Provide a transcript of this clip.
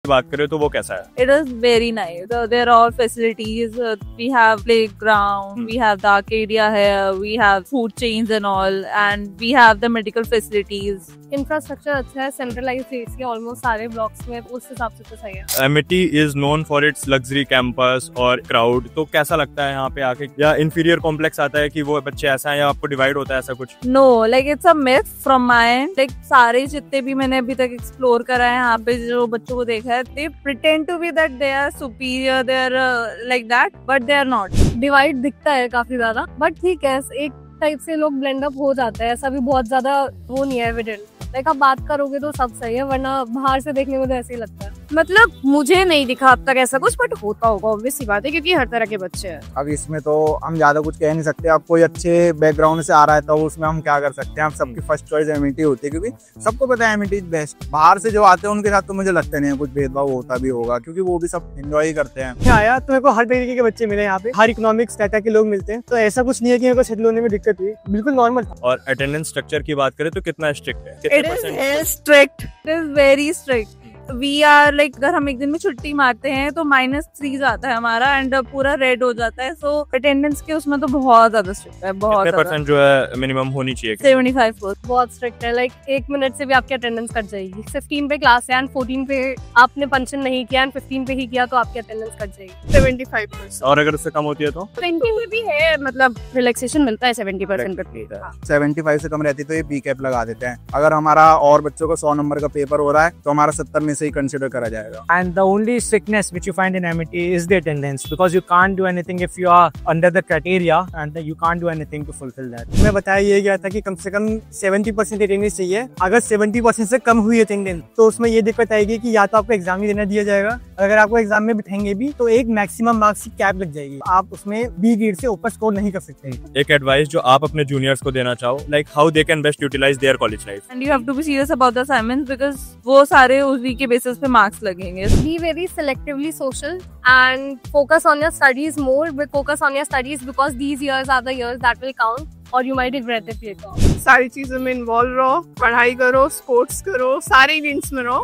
की बात करें तो वो कैसा है? It is very nice. There are all facilities. We have playground, we have the arcadia here, we have food chains and all, and we have the medical facilities. Infrastructure अच्छा है, centralised AC almost सारे blocks में, उस हिसाब से तो सही है। Amity is known for its luxury campus और क्राउड, तो कैसा लगता है यहाँ पे आके? या इंफीरियर कॉम्प्लेक्स आता है कि वो बच्चे ऐसा है या आपको डिवाइड होता है ऐसा कुछ? No, like it's a myth from my end. Like सारे जितने भी मैंने अभी तक एक्सप्लोर करा है यहाँ पे जो बच्चों को देखा है, they pretend to be that they are superior, they are like that, but they are not. Divide दिखता है काफी ज्यादा, बट ठीक है, एक टाइप से लोग ब्लेंड अप हो जाते हैं, ऐसा भी बहुत ज्यादा वो नहीं है एविडेंट। लाइक आप बात करोगे तो सब सही है, वरना बाहर से देखने में तो ऐसे ही लगता है। मतलब मुझे नहीं दिखा अब तक ऐसा कुछ, बट होता होगा ऑब्वियस सी बात है, क्योंकि हर तरह के बच्चे हैं। अब इसमें तो हम ज्यादा कुछ कह नहीं सकते। अब कोई अच्छे बैकग्राउंड से आ रहा है तो उसमें हम क्या कर सकते हैं? हम सबकी फर्स्ट चॉइस एमिटी होती है, क्योंकि सबको पता है एमिटी इज बेस्ट। बाहर से जो आते हैं उनके साथ तो मुझे लगता नहीं है कुछ भेदभाव होता भी होगा, क्योंकि वो भी सब एंजॉय ही करते हैं। आया तो मेरे को हर तरीके के बच्चे मिले यहाँ पे, हर इकोनॉमिक स्टेटस के लोग मिलते हैं, तो ऐसा कुछ नहीं है कि मेरे को सेटल होने में दिक्कत हुई, बिल्कुल नॉर्मल। और अटेंडेंस स्ट्रक्चर की बात करें तो कितना स्ट्रिक्ट है? It is strict. It is very strict. We are like अगर हम एक दिन में छुट्टी मारते हैं तो -3 जाता है हमारा एंड पूरा रेड हो जाता है। सो अटेंडेंस के उसमें तो बहुत ज्यादा स्ट्रिक्ट है, बहुत कितने परसेंट जो है मिनिमम होनी चाहिए? 75%। बहुत स्ट्रिक्ट है, लाइक 1 मिनट से भी आपकी अटेंडेंस कट जाएगी। 15 पे क्लास है एंड 14 पे आपने पंचन नहीं किया एंड 15 पे ही किया तो आपकी अटेंडेंस कट जाएगी। 75%। और अगर उससे कम होती है तो 20 में भी है, मतलब रिलैक्सेशन मिलता है 70% पे। 75 से कम रहती तो ये बी कैप लगा देते हैं। अगर हमारा और बच्चों को 100 नंबर का पेपर हो रहा है तो हमारा 70 में से ही कंसिडर करा जाएगा। And the only strictness which you find in Amity is the attendance, because you can't do anything if you are under the criteria and you can't do anything to fulfill that. मैं बताया ये गया था कि कम से कम 70% attendance चाहिए। अगर 70% से कम हुई अटेंडेंस तो उसमें ये दिक्कत आएगी कि या तो आपको एग्जाम ही देना दिया जाएगा, अगर आपको एग्जाम में बिठाएंगे भी तो एक मैक्सिमम मार्क्स की कैप लग जाएगी, आप उसमें बी ग्रेड से ऊपर स्कोर नहीं कर सकते। एक एडवाइस जो आप अपने जूनियर्स को देना चाहो, like how they can best utilise their college life? And you have to be serious about the assignments because वो सारे उसी के बेसिस पे मार्क्स लगेंगे। Be very selectively social and focus on your studies more. Focus on your studies because these years are the years that will count, or you might regret it later. सारी चीजों में involve रहो, पढ़ाई करो, sports करो, सारे events में रहो।